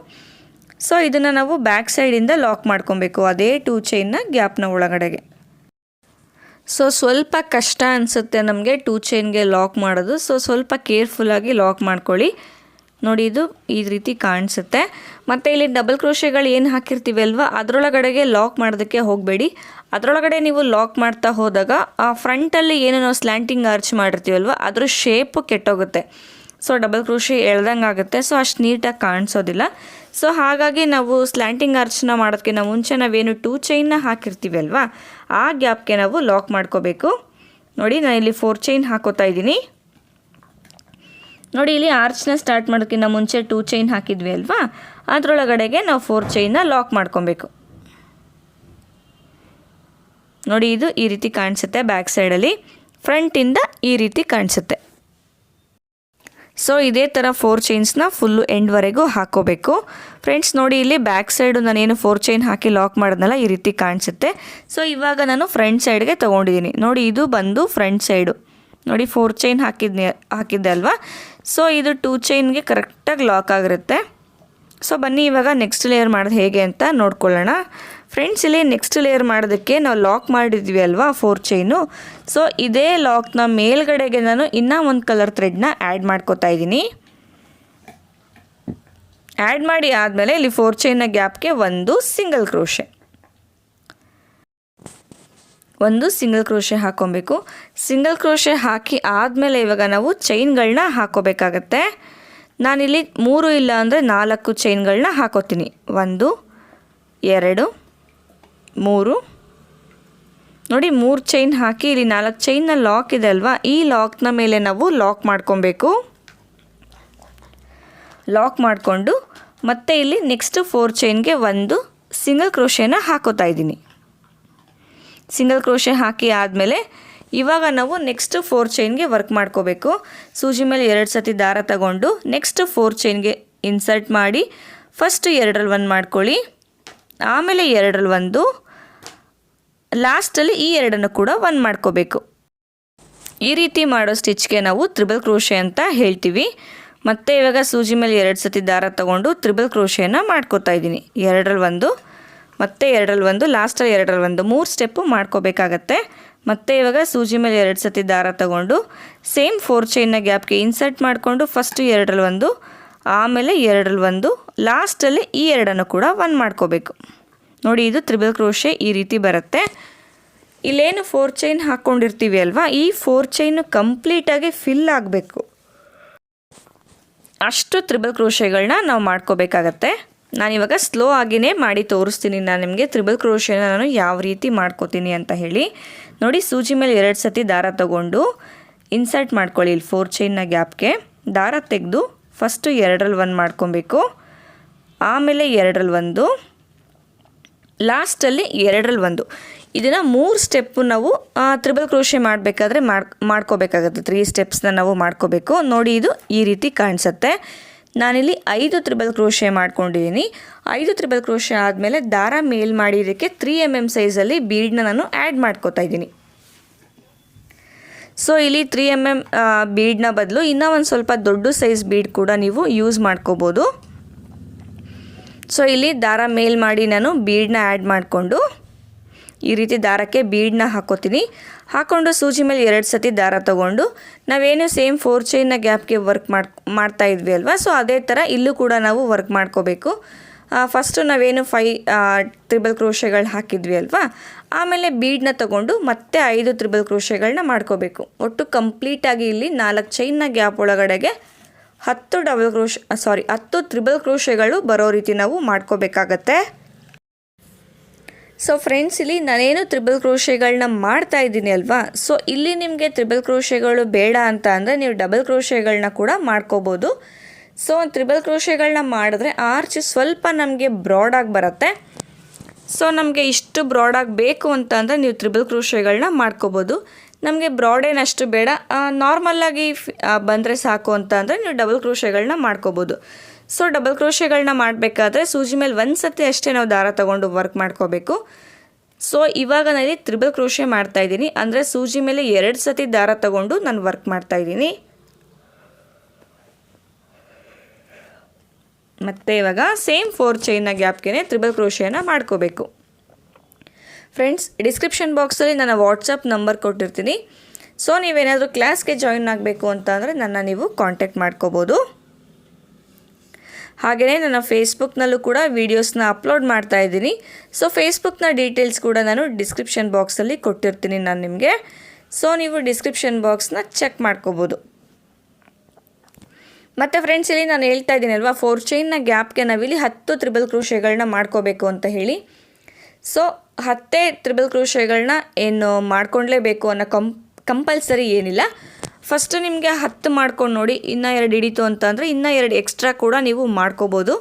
ಸೊ ಇದನ್ನು ನಾವು ಬ್ಯಾಕ್ ಸೈಡಿಂದ ಲಾಕ್ ಮಾಡ್ಕೊಬೇಕು, ಅದೇ 2 ಚೈನ್ನ ಗ್ಯಾಪ್ನ ಒಳಗಡೆಗೆ. ಸೊ ಸ್ವಲ್ಪ ಕಷ್ಟ ಅನಿಸುತ್ತೆ ನಮಗೆ 2 ಚೈನ್ಗೆ ಲಾಕ್ ಮಾಡೋದು. ಸೊ ಸ್ವಲ್ಪ ಕೇರ್ಫುಲ್ಲಾಗಿ ಲಾಕ್ ಮಾಡ್ಕೊಳ್ಳಿ. ನೋಡಿ ಇದು ಈ ರೀತಿ ಕಾಣಿಸುತ್ತೆ. ಮತ್ತು ಇಲ್ಲಿ ಡಬಲ್ ಕ್ರೋಶೆಗಳು ಏನು ಹಾಕಿರ್ತೀವಿ ಅಲ್ವಾ, ಅದರೊಳಗಡೆಗೆ ಲಾಕ್ ಮಾಡೋದಕ್ಕೆ ಹೋಗಬೇಡಿ. ಅದರೊಳಗಡೆ ನೀವು ಲಾಕ್ ಮಾಡ್ತಾ ಹೋದಾಗ ಆ ಫ್ರಂಟಲ್ಲಿ ಏನು ನಾವು ಸ್ಲ್ಯಾಂಟಿಂಗ್ ಆರ್ಚ್ ಮಾಡಿರ್ತೀವಲ್ವ, ಅದ್ರ ಶೇಪು ಕೆಟ್ಟೋಗುತ್ತೆ. ಸೊ ಡಬಲ್ ಕ್ರೋಶೆ ಎಳ್ದಂಗೆ ಆಗುತ್ತೆ. ಸೊ ಅಷ್ಟು ನೀಟಾಗಿ ಕಾಣಿಸೋದಿಲ್ಲ. ಸೊ ಹಾಗಾಗಿ ನಾವು ಸ್ಲ್ಯಾಂಟಿಂಗ್ ಆರ್ಚ್ನ ಮಾಡೋದಕ್ಕಿಂತ ಮುಂಚೆ ನಾವೇನು 2 ಚೈನ್ನ ಹಾಕಿರ್ತೀವಿ ಅಲ್ವಾ, ಆ ಗ್ಯಾಪ್ಗೆ ನಾವು ಲಾಕ್ ಮಾಡ್ಕೋಬೇಕು. ನೋಡಿ ನಾನು ಇಲ್ಲಿ 4 ಚೈನ್ ಹಾಕೋತಾ ಇದ್ದೀನಿ. ನೋಡಿ ಇಲ್ಲಿ ಆರ್ಚ್ನ ಸ್ಟಾರ್ಟ್ ಮಾಡೋದಕ್ಕಿಂತ ಮುಂಚೆ 2 ಚೈನ್ ಹಾಕಿದ್ವಿ ಅಲ್ವಾ, ಅದರೊಳಗಡೆಗೆ ನಾವು 4 ಚೈನ್ನ ಲಾಕ್ ಮಾಡ್ಕೊಬೇಕು. ನೋಡಿ ಇದು ಈ ರೀತಿ ಕಾಣಿಸುತ್ತೆ ಬ್ಯಾಕ್ ಸೈಡಲ್ಲಿ, ಫ್ರಂಟಿಂದ ಈ ರೀತಿ ಕಾಣಿಸುತ್ತೆ. ಸೊ ಇದೇ ಥರ 4 ಚೈನ್ಸ್ನ ಫುಲ್ಲು ಎಂಡ್ವರೆಗೂ ಹಾಕೋಬೇಕು. ಫ್ರೆಂಡ್ಸ್ ನೋಡಿ ಇಲ್ಲಿ ಬ್ಯಾಕ್ ಸೈಡು ನಾನೇನು 4 ಚೈನ್ ಹಾಕಿ ಲಾಕ್ ಮಾಡಿದ್ನಲ್ಲ, ಈ ರೀತಿ ಕಾಣಿಸುತ್ತೆ. ಸೊ ಇವಾಗ ನಾನು ಫ್ರಂಟ್ ಸೈಡ್ಗೆ ತೊಗೊಂಡಿದ್ದೀನಿ. ನೋಡಿ ಇದು ಬಂದು ಫ್ರಂಟ್ ಸೈಡು. ನೋಡಿ 4 ಚೈನ್ ಹಾಕಿದ್ದೆ ಅಲ್ವಾ. ಸೊ ಇದು 2 ಚೈನ್ಗೆ ಕರೆಕ್ಟಾಗಿ ಲಾಕ್ ಆಗಿರುತ್ತೆ. ಸೊ ಬನ್ನಿ ಇವಾಗ ನೆಕ್ಸ್ಟ್ ಲೇಯರ್ ಮಾಡೋದು ಹೇಗೆ ಅಂತ ನೋಡ್ಕೊಳ್ಳೋಣ. ಫ್ರೆಂಡ್ಸ್ ಇಲ್ಲಿ ನೆಕ್ಸ್ಟ್ ಲೇಯರ್ ಮಾಡೋದಕ್ಕೆ ನಾವು ಲಾಕ್ ಮಾಡಿದ್ವಿ ಅಲ್ವಾ 4 ಚೈನು. ಸೊ ಇದೇ ಲಾಕ್ನ ಮೇಲ್ಗಡೆಗೆ ನಾನು ಇನ್ನೂ ಒಂದು ಕಲರ್ ಥ್ರೆಡ್ನ ಆ್ಯಡ್ ಮಾಡ್ಕೋತಾ ಇದ್ದೀನಿ. ಆ್ಯಡ್ ಮಾಡಿ ಆದಮೇಲೆ ಇಲ್ಲಿ 4 ಚೈನ್ನ ಗ್ಯಾಪ್ಗೆ ಒಂದು ಸಿಂಗಲ್ ಕ್ರೋಶೆ ಹಾಕ್ಕೊಬೇಕು. ಸಿಂಗಲ್ ಕ್ರೋಶೆ ಹಾಕಿ ಆದಮೇಲೆ ಇವಾಗ ನಾವು ಚೈನ್ಗಳನ್ನ ಹಾಕೋಬೇಕಾಗತ್ತೆ. ನಾನಿಲ್ಲಿ 3 ಇಲ್ಲ ಅಂದರೆ 4 ಚೈನ್ಗಳನ್ನ ಹಾಕೋತೀನಿ. 1 2 3. ನೋಡಿ 3 ಚೈನ್ ಹಾಕಿ ಇಲ್ಲಿ 4 ಚೈನ್ನ ಲಾಕ್ ಇದೆ ಅಲ್ವಾ, ಈ ಲಾಕ್ನ ಮೇಲೆ ನಾವು ಲಾಕ್ ಮಾಡ್ಕೊಬೇಕು. ಲಾಕ್ ಮಾಡಿಕೊಂಡು ಮತ್ತೆ ಇಲ್ಲಿ ನೆಕ್ಸ್ಟ್ 4 ಚೈನ್ಗೆ ಒಂದು ಸಿಂಗಲ್ ಕ್ರೋಶೆನ ಹಾಕೋತಾ ಇದ್ದೀನಿ. ಸಿಂಗಲ್ ಕ್ರೋಶೆ ಹಾಕಿ ಆದಮೇಲೆ ಇವಾಗ ನಾವು ನೆಕ್ಸ್ಟ್ 4 ಚೈನ್ಗೆ ವರ್ಕ್ ಮಾಡ್ಕೋಬೇಕು. ಸೂಜಿ ಮೇಲೆ 2 ಸತಿ ದಾರ ತಗೊಂಡು ನೆಕ್ಸ್ಟ್ 4 ಚೈನ್ಗೆ ಇನ್ಸರ್ಟ್ ಮಾಡಿ ಫಸ್ಟ್ 2ರಲ್ಲಿ 1 ಮಾಡ್ಕೊಳ್ಳಿ, ಆಮೇಲೆ 2ರಲ್ಲಿ 1, ಲಾಸ್ಟಲ್ಲಿ ಈ 2ಅನ್ನು ಕೂಡ 1 ಮಾಡ್ಕೋಬೇಕು. ಈ ರೀತಿ ಮಾಡೋ ಸ್ಟಿಚ್ಗೆ ನಾವು ತ್ರಿಬಲ್ ಕ್ರೋಶೆ ಅಂತ ಹೇಳ್ತೀವಿ. ಮತ್ತು ಇವಾಗ ಸೂಜಿ ಮೇಲೆ 2 ಸತಿ ದಾರ ತಗೊಂಡು ತ್ರಿಬಲ್ ಕ್ರೋಶೆನ ಮಾಡ್ಕೋತಾ ಇದ್ದೀನಿ. 2ರಲ್ಲಿ 1, ಮತ್ತೆ 2ರಲ್ಲಿ 1, ಲಾಸ್ಟಲ್ಲಿ 2ರಲ್ಲಿ 1, 3 ಸ್ಟೆಪ್ಪು ಮಾಡ್ಕೋಬೇಕಾಗತ್ತೆ. ಮತ್ತು ಇವಾಗ ಸೂಜಿ ಮೇಲೆ 2 ಸತಿ ದಾರ ತಗೊಂಡು ಸೇಮ್ 4 ಚೈನ್ನ ಗ್ಯಾಪ್ಗೆ ಇನ್ಸರ್ಟ್ ಮಾಡಿಕೊಂಡು ಫಸ್ಟ್ 2ರಲ್ಲಿ 1, ಆಮೇಲೆ 2ರಲ್ಲಿ 1, ಲಾಸ್ಟಲ್ಲಿ ಈ 2ಅನ್ನು ಕೂಡ 1 ಮಾಡ್ಕೋಬೇಕು. ನೋಡಿ ಇದು ತ್ರಿಬಲ್ ಕ್ರೋಶೆ ಈ ರೀತಿ ಬರುತ್ತೆ. ಇಲ್ಲೇನು 4 ಚೈನ್ ಹಾಕ್ಕೊಂಡಿರ್ತೀವಿ ಅಲ್ವಾ, ಈ 4 ಚೈನು ಕಂಪ್ಲೀಟಾಗಿ ಫಿಲ್ ಆಗಬೇಕು. ಅಷ್ಟು ತ್ರಿಬಲ್ ಕ್ರೋಶೆಗಳನ್ನ ನಾವು ಮಾಡ್ಕೋಬೇಕಾಗತ್ತೆ. ನಾನಿವಾಗ ಸ್ಲೋ ಆಗಿನೇ ಮಾಡಿ ತೋರಿಸ್ತೀನಿ ನಾನು ನಿಮಗೆ ತ್ರಿಬಲ್ ಕ್ರೋಶೆನ ನಾನು ಯಾವ ರೀತಿ ಮಾಡ್ಕೋತೀನಿ ಅಂತ ಹೇಳಿ. ನೋಡಿ ಸೂಜಿ ಮೇಲೆ 2 ಸತಿ ದಾರ ತಗೊಂಡು ಇನ್ಸರ್ಟ್ ಮಾಡ್ಕೊಳ್ಳಿ ಇಲ್ಲಿ 4 ಚೈನ್ನ ಗ್ಯಾಪ್ಗೆ. ದಾರ ತೆಗೆದು ಫಸ್ಟು 2ರಲ್ಲಿ 1 ಮಾಡ್ಕೊಬೇಕು, ಆಮೇಲೆ 2ರಲ್ಲಿ 1, ಲಾಸ್ಟಲ್ಲಿ 2ರಲ್ಲಿ 1. ಇದನ್ನು 3 ಸ್ಟೆಪ್ಪು ನಾವು ತ್ರಿಬಲ್ ಕ್ರೋಶೆ ಮಾಡಬೇಕಾದ್ರೆ ಮಾಡ್ಕೋಬೇಕಾಗುತ್ತೆ. 3 ಸ್ಟೆಪ್ಸ್ನ ನಾವು ಮಾಡ್ಕೋಬೇಕು. ನೋಡಿ ಇದು ಈ ರೀತಿ ಕಾಣಿಸುತ್ತೆ. ನಾನಿಲ್ಲಿ 5 ತ್ರಿಬಲ್ ಕ್ರೋಶೆ ಮಾಡ್ಕೊಂಡಿದ್ದೀನಿ. 5 ತ್ರಿಬಲ್ ಕ್ರೋಶೆ ಆದಮೇಲೆ ದಾರ ಮೇಲ್ ಮಾಡಿ ಇದಕ್ಕೆ 3 mm ಸೈಜಲ್ಲಿ ಬೀಡ್ನ ನಾನು ಆ್ಯಡ್ ಮಾಡ್ಕೋತಾ ಇದ್ದೀನಿ. ಸೊ ಇಲ್ಲಿ 3 mm ಬೀಡ್ನ ಬದಲು ಇನ್ನೂ ಒಂದು ಸ್ವಲ್ಪ ದೊಡ್ಡ ಸೈಜ್ ಬೀಡ್ ಕೂಡ ನೀವು ಯೂಸ್ ಮಾಡ್ಕೋಬೋದು. ಸೊ ಇಲ್ಲಿ ದಾರ ಮೇಲ್ ಮಾಡಿ ನಾನು ಬೀಡ್ನ ಆ್ಯಡ್ ಮಾಡಿಕೊಂಡು ಈ ರೀತಿ ದಾರಕ್ಕೆ ಬೀಡ್ನ ಹಾಕೋತೀನಿ. ಹಾಕ್ಕೊಂಡು ಸೂಜಿ ಮೇಲೆ 2 ಸತಿ ದಾರ ತೊಗೊಂಡು ನಾವೇನು ಸೇಮ್ 4 ಚೈನ್ನ ಗ್ಯಾಪ್ಗೆ ವರ್ಕ್ ಮಾಡ್ತಾ ಇದ್ವಿ ಅಲ್ವಾ, ಸೊ ಅದೇ ಥರ ಇಲ್ಲೂ ಕೂಡ ನಾವು ವರ್ಕ್ ಮಾಡ್ಕೋಬೇಕು. ಫಸ್ಟು ನಾವೇನು 5 ತ್ರಿಬಲ್ ಕ್ರೋಶೆಗಳು ಹಾಕಿದ್ವಿ ಅಲ್ವಾ, ಆಮೇಲೆ ಬೀಡ್ನ ತೊಗೊಂಡು ಮತ್ತೆ 5 ತ್ರಿಬಲ್ ಕ್ರೋಶೆಗಳನ್ನ ಮಾಡ್ಕೋಬೇಕು. ಒಟ್ಟು ಕಂಪ್ಲೀಟಾಗಿ ಇಲ್ಲಿ 4 ಚೈನ್ನ ಗ್ಯಾಪ್ ಒಳಗಡೆಗೆ 10 ತ್ರಿಬಲ್ ಕ್ರೋಶೆಗಳು ಬರೋ ರೀತಿ ನಾವು ಮಾಡ್ಕೋಬೇಕಾಗತ್ತೆ. ಸೊ ಫ್ರೆಂಡ್ಸ್ ಇಲ್ಲಿ ನಾನೇನು ತ್ರಿಬಲ್ ಕ್ರೋಶೆಗಳನ್ನ ಮಾಡ್ತಾ ಇದ್ದೀನಿ ಅಲ್ವಾ, ಸೊ ಇಲ್ಲಿ ನಿಮಗೆ ತ್ರಿಬಲ್ ಕ್ರೋಶೆಗಳು ಬೇಡ ಅಂತ ಅಂದರೆ ನೀವು ಡಬಲ್ ಕ್ರೋಶೆಗಳನ್ನ ಕೂಡ ಮಾಡ್ಕೋಬೋದು. ಸೊ ತ್ರಿಬಲ್ ಕ್ರೋಶೆಗಳನ್ನ ಮಾಡಿದ್ರೆ ಆರ್ಚ್ ಸ್ವಲ್ಪ ನಮಗೆ ಬ್ರಾಡಾಗಿ ಬರುತ್ತೆ. ಸೊ ನಮಗೆ ಇಷ್ಟು ಬ್ರಾಡಾಗಿ ಬೇಕು ಅಂತ ಅಂದರೆ ನೀವು ತ್ರಿಬಲ್ ಕ್ರೋಶೆಗಳನ್ನ ಮಾಡ್ಕೋಬೋದು. ನಮಗೆ ಬ್ರಾಡೇನು ಅಷ್ಟು ಬೇಡ, ನಾರ್ಮಲ್ಲಾಗಿ ಬಂದರೆ ಸಾಕು ಅಂತ ಅಂದರೆ ನೀವು ಡಬಲ್ ಕ್ರೋಶೆಗಳನ್ನ ಮಾಡ್ಕೋಬೋದು. ಸೊ ಡಬಲ್ ಕ್ರೋಶೆಗಳನ್ನ ಮಾಡಬೇಕಾದ್ರೆ ಸೂಜಿ ಮೇಲೆ 1 ಸತಿ ಅಷ್ಟೇ ನಾವು ದಾರ ತೊಗೊಂಡು ವರ್ಕ್ ಮಾಡ್ಕೋಬೇಕು. ಸೊ ಇವಾಗ ನಾನು ತ್ರಿಬಲ್ ಕ್ರೋಶೆ ಮಾಡ್ತಾಯಿದ್ದೀನಿ, ಅಂದರೆ ಸೂಜಿ ಮೇಲೆ 2 ಸತಿ ದಾರ ತಗೊಂಡು ನಾನು ವರ್ಕ್ ಮಾಡ್ತಾಯಿದ್ದೀನಿ. ಮತ್ತು ಇವಾಗ ಸೇಮ್ 4 ಚೈನ್ನ ಗ್ಯಾಪ್ಗೆ ತ್ರಿಬಲ್ ಕ್ರೋಶೆಯನ್ನು ಮಾಡ್ಕೋಬೇಕು. ಫ್ರೆಂಡ್ಸ್, ಡಿಸ್ಕ್ರಿಪ್ಷನ್ ಬಾಕ್ಸಲ್ಲಿ ನನ್ನ ವಾಟ್ಸಪ್ ನಂಬರ್ ಕೊಟ್ಟಿರ್ತೀನಿ. ಸೊ ನೀವೇನಾದರೂ ಕ್ಲಾಸ್ಗೆ ಜಾಯಿನ್ ಆಗಬೇಕು ಅಂತ ಅಂದರೆ ನೀವು ಕಾಂಟ್ಯಾಕ್ಟ್ ಮಾಡ್ಕೋಬೋದು. ಹಾಗೆಯೇ ನನ್ನ ಫೇಸ್ಬುಕ್ನಲ್ಲೂ ಕೂಡ ವೀಡಿಯೋಸ್ನ ಅಪ್ಲೋಡ್ ಮಾಡ್ತಾ ಇದ್ದೀನಿ. ಸೊ ಫೇಸ್ಬುಕ್ನ ಡೀಟೇಲ್ಸ್ ಕೂಡ ನಾನು ಡಿಸ್ಕ್ರಿಪ್ಷನ್ ಬಾಕ್ಸಲ್ಲಿ ಕೊಟ್ಟಿರ್ತೀನಿ ನಾನು ನಿಮಗೆ. ಸೊ ನೀವು ಡಿಸ್ಕ್ರಿಪ್ಷನ್ ಬಾಕ್ಸ್ನ ಚೆಕ್ ಮಾಡ್ಕೋಬೋದು. ಮತ್ತು ಫ್ರೆಂಡ್ಸ್, ಇಲ್ಲಿ ನಾನು ಹೇಳ್ತಾ ಇದ್ದೀನಿ ಅಲ್ವಾ, 4 ಚೈನ್ನ ಗ್ಯಾಪ್ಗೆ ನಾವಿಲ್ಲಿ 10 ತ್ರಿಬಲ್ ಕ್ರೋಶೆಗಳನ್ನ ಮಾಡ್ಕೋಬೇಕು ಅಂತ ಹೇಳಿ. ಸೊ 10 ತ್ರಿಬಲ್ ಕ್ರೋಶೆಗಳನ್ನ ಏನು ಮಾಡ್ಕೊಳ್ಲೇಬೇಕು ಅನ್ನೋ ಕಂಪಲ್ಸರಿ ಏನಿಲ್ಲ. ಫಸ್ಟು ನಿಮಗೆ 10 ಮಾಡ್ಕೊಂಡು ನೋಡಿ, ಇನ್ನೂ 2 ಹಿಡಿತು ಅಂತ ಅಂದರೆ ಇನ್ನೂ 2 ಎಕ್ಸ್ಟ್ರಾ ಕೂಡ ನೀವು ಮಾಡ್ಕೋಬೋದು.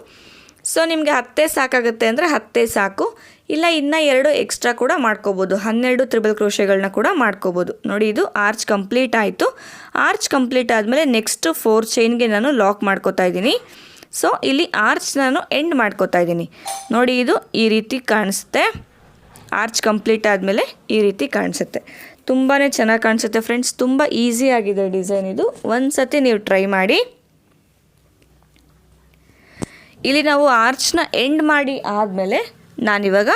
ಸೊ ನಿಮಗೆ 10 ಸಾಕಾಗುತ್ತೆ ಅಂದರೆ 10 ಸಾಕು, ಇಲ್ಲ ಇನ್ನೂ 2 ಎಕ್ಸ್ಟ್ರಾ ಕೂಡ ಮಾಡ್ಕೋಬೋದು. 12 ತ್ರಿಬಲ್ ಕ್ರೋಶೆಗಳನ್ನ ಕೂಡ ಮಾಡ್ಕೋಬೋದು. ನೋಡಿ, ಇದು ಆರ್ಚ್ ಕಂಪ್ಲೀಟ್ ಆಯಿತು. ಆರ್ಚ್ ಕಂಪ್ಲೀಟ್ ಆದಮೇಲೆ ನೆಕ್ಸ್ಟ್ 4 ಚೈನ್ಗೆ ನಾನು ಲಾಕ್ ಮಾಡ್ಕೋತಾ ಇದ್ದೀನಿ. ಸೊ ಇಲ್ಲಿ ಆರ್ಚ್ ನಾನು ಎಂಡ್ ಮಾಡ್ಕೋತಾ ಇದ್ದೀನಿ. ನೋಡಿ, ಇದು ಈ ರೀತಿ ಕಾಣಿಸುತ್ತೆ. ಆರ್ಚ್ ಕಂಪ್ಲೀಟ್ ಆದಮೇಲೆ ಈ ರೀತಿ ಕಾಣಿಸುತ್ತೆ. ತುಂಬಾ ಚೆನ್ನಾಗಿ ಕಾಣಿಸುತ್ತೆ ಫ್ರೆಂಡ್ಸ್. ತುಂಬ ಈಸಿಯಾಗಿದೆ ಡಿಸೈನ್ ಇದು. ಒಂದು ಸತಿ ನೀವು ಟ್ರೈ ಮಾಡಿ. ಇಲ್ಲಿ ನಾವು ಆರ್ಚ್ನ ಎಂಡ್ ಮಾಡಿ ಆದಮೇಲೆ ನಾನಿವಾಗ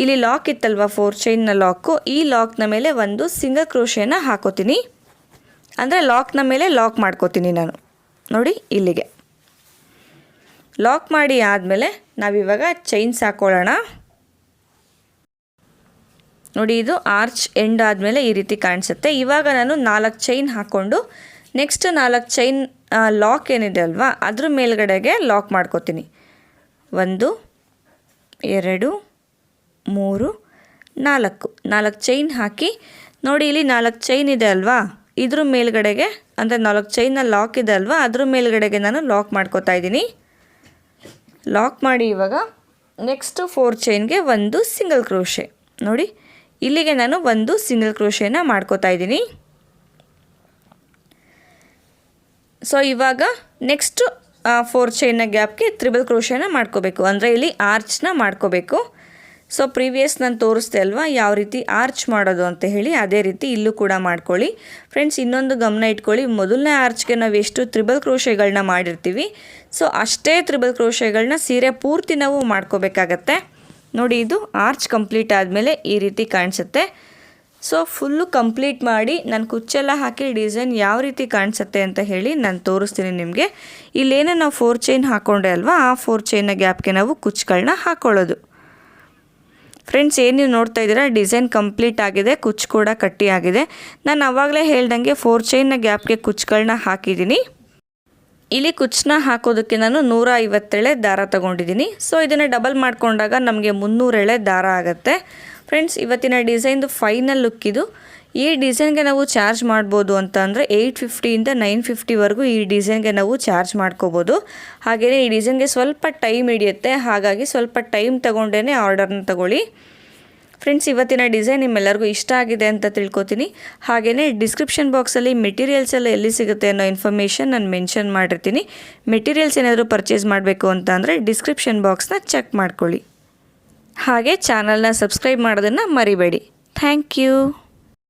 ಇಲ್ಲಿ ಲಾಕ್ ಇತ್ತಲ್ವ 4 ಚೈನ್ನ ಲಾಕು, ಈ ಲಾಕ್ನ ಮೇಲೆ ಒಂದು ಸಿಂಗಲ್ ಕ್ರೋಶೆನ ಹಾಕೋತೀನಿ. ಅಂದರೆ ಲಾಕ್ನ ಮೇಲೆ ಲಾಕ್ ಮಾಡ್ಕೋತೀನಿ ನಾನು. ನೋಡಿ, ಇಲ್ಲಿಗೆ ಲಾಕ್ ಮಾಡಿ ಆದಮೇಲೆ ನಾವಿವಾಗ ಚೈನ್ಸ್ ಹಾಕೊಳ್ಳೋಣ. ನೋಡಿ, ಇದು ಆರ್ಚ್ ಎಂಡ್ ಆದಮೇಲೆ ಈ ರೀತಿ ಕಾಣಿಸುತ್ತೆ. ಇವಾಗ ನಾನು 4 ಚೈನ್ ಹಾಕ್ಕೊಂಡು ನೆಕ್ಸ್ಟ್ 4 ಚೈನ್ ಲಾಕ್ ಏನಿದೆ ಅಲ್ವಾ, ಅದ್ರ ಮೇಲ್ಗಡೆಗೆ ಲಾಕ್ ಮಾಡ್ಕೋತೀನಿ. 1 2 3 4 ಚೈನ್ ಹಾಕಿ ನೋಡಿ, ಇಲ್ಲಿ 4 ಚೈನ್ ಇದೆ ಅಲ್ವಾ, ಇದ್ರ ಮೇಲ್ಗಡೆಗೆ ಅಂದರೆ 4 ಚೈನ್ನ ಲಾಕ್ ಇದೆ ಅಲ್ವಾ, ಅದ್ರ ಮೇಲ್ಗಡೆಗೆ ನಾನು ಲಾಕ್ ಮಾಡ್ಕೋತಾ ಇದ್ದೀನಿ. ಲಾಕ್ ಮಾಡಿ ಇವಾಗ ನೆಕ್ಸ್ಟ್ 4 ಚೈನ್ಗೆ ಒಂದು ಸಿಂಗಲ್ ಕ್ರೋಶೆ. ನೋಡಿ, ಇಲ್ಲಿಗೆ ನಾನು ಒಂದು ಸಿಂಗಲ್ ಕ್ರೋಶೆನ ಮಾಡ್ಕೋತಾ ಇದ್ದೀನಿ. ಸೊ ಇವಾಗ ನೆಕ್ಸ್ಟ್ 4 ಚೈನ್ನ ಗ್ಯಾಪ್ಗೆ ತ್ರಿಬಲ್ ಕ್ರೋಶೆನ ಮಾಡ್ಕೋಬೇಕು, ಅಂದರೆ ಇಲ್ಲಿ ಆರ್ಚ್ನ ಮಾಡ್ಕೋಬೇಕು. ಸೊ ಪ್ರೀವಿಯಸ್ ನಾನು ತೋರಿಸ್ದೆ ಅಲ್ವಾ ಯಾವ ರೀತಿ ಆರ್ಚ್ ಮಾಡೋದು ಅಂತ ಹೇಳಿ, ಅದೇ ರೀತಿ ಇಲ್ಲೂ ಕೂಡ ಮಾಡ್ಕೊಳ್ಳಿ. ಫ್ರೆಂಡ್ಸ್, ಇನ್ನೊಂದು ಗಮನ ಇಟ್ಕೊಳ್ಳಿ, ಮೊದಲನೇ ಆರ್ಚ್ಗೆ ನಾವು ಎಷ್ಟು ತ್ರಿಬಲ್ ಕ್ರೋಶೆಗಳನ್ನ ಮಾಡಿರ್ತೀವಿ, ಸೊ ಅಷ್ಟೇ ತ್ರಿಬಲ್ ಕ್ರೋಶೆಗಳನ್ನ ಸೀರೆ ಪೂರ್ತಿ ನಾವು ಮಾಡ್ಕೋಬೇಕಾಗತ್ತೆ. ನೋಡಿ, ಇದು ಆರ್ಚ್ ಕಂಪ್ಲೀಟ್ ಆದಮೇಲೆ ಈ ರೀತಿ ಕಾಣಿಸುತ್ತೆ. ಸೊ ಫುಲ್ಲು ಕಂಪ್ಲೀಟ್ ಮಾಡಿ ನಾನು ಕುಚ್ಚೆಲ್ಲ ಹಾಕಿ ಡಿಸೈನ್ ಯಾವ ರೀತಿ ಕಾಣಿಸುತ್ತೆ ಅಂತ ಹೇಳಿ ನಾನು ತೋರಿಸ್ತೀನಿ ನಿಮಗೆ. ಇಲ್ಲೇನೋ ನಾವು 4 ಚೈನ್ ಹಾಕ್ಕೊಂಡೆ ಅಲ್ವಾ, ಆ 4 ಚೈನ್ನ ಗ್ಯಾಪ್ಗೆ ನಾವು ಕುಚ್ಚುಗಳನ್ನ ಹಾಕ್ಕೊಳ್ಳೋದು. ಫ್ರೆಂಡ್ಸ್, ಏನು ನೀವು ನೋಡ್ತಾ ಇದ್ದೀರಾ, ಡಿಸೈನ್ ಕಂಪ್ಲೀಟ್ ಆಗಿದೆ, ಕುಚ್ಚು ಕೂಡ ಕಟ್ಟಿ ಆಗಿದೆ. ನಾನು ಆವಾಗಲೇ ಹೇಳ್ದಂಗೆ 4 ಚೈನ್ನ ಗ್ಯಾಪ್ಗೆ ಕುಚ್ಚುಗಳನ್ನ ಹಾಕಿದ್ದೀನಿ. ಇಲ್ಲಿ ಕುಚ್ಚನ್ನ ಹಾಕೋದಕ್ಕೆ ನಾನು 150 ಎಳೆ ದಾರ ತೊಗೊಂಡಿದ್ದೀನಿ. ಸೊ ಇದನ್ನು ಡಬಲ್ ಮಾಡಿಕೊಂಡಾಗ ನಮಗೆ 300 ಎಳೆ ದಾರ ಆಗುತ್ತೆ. ಫ್ರೆಂಡ್ಸ್, ಇವತ್ತಿನ ಡಿಸೈನ್ದು ಫೈನಲ್ ಲುಕ್ ಇದು. ಈ ಡಿಸೈನ್ಗೆ ನಾವು ಚಾರ್ಜ್ ಮಾಡ್ಬೋದು ಅಂತ ಅಂದರೆ 850ಇಂದ 950ವರೆಗೂ ಈ ಡಿಸೈನ್ಗೆ ನಾವು ಚಾರ್ಜ್ ಮಾಡ್ಕೋಬೋದು. ಹಾಗೆಯೇ ಈ ಡಿಸೈನ್ಗೆ ಸ್ವಲ್ಪ ಟೈಮ್ ಹಿಡಿಯುತ್ತೆ, ಹಾಗಾಗಿ ಸ್ವಲ್ಪ ಟೈಮ್ ತೊಗೊಂಡೇ ಆರ್ಡರ್ನ ತಗೊಳ್ಳಿ. ಫ್ರೆಂಡ್ಸ್, ಇವತ್ತಿನ ಡಿಸೈನ್ ನಿಮ್ಮೆಲ್ಲರಿಗೂ ಇಷ್ಟ ಆಗಿದೆ ಅಂತ ತಿಳ್ಕೊತೀನಿ. ಹಾಗೆಯೇ ಡಿಸ್ಕ್ರಿಪ್ಷನ್ ಬಾಕ್ಸಲ್ಲಿ ಮೆಟೀರಿಯಲ್ಸ್ ಎಲ್ಲ ಎಲ್ಲಿ ಸಿಗುತ್ತೆ ಅನ್ನೋ ಇನ್ಫಾರ್ಮೇಷನ್ ನಾನು ಮೆನ್ಷನ್ ಮಾಡಿರ್ತೀನಿ. ಮೆಟೀರಿಯಲ್ಸ್ ಏನಾದರೂ ಪರ್ಚೇಸ್ ಮಾಡಬೇಕು ಅಂತ ಅಂದರೆ ಡಿಸ್ಕ್ರಿಪ್ಷನ್ ಬಾಕ್ಸ್ನ ಚೆಕ್ ಮಾಡ್ಕೊಳ್ಳಿ. ಹಾಗೆ ಚಾನಲ್ನ ಸಬ್ಸ್ಕ್ರೈಬ್ ಮಾಡೋದನ್ನು ಮರಿಬೇಡಿ. Thank you.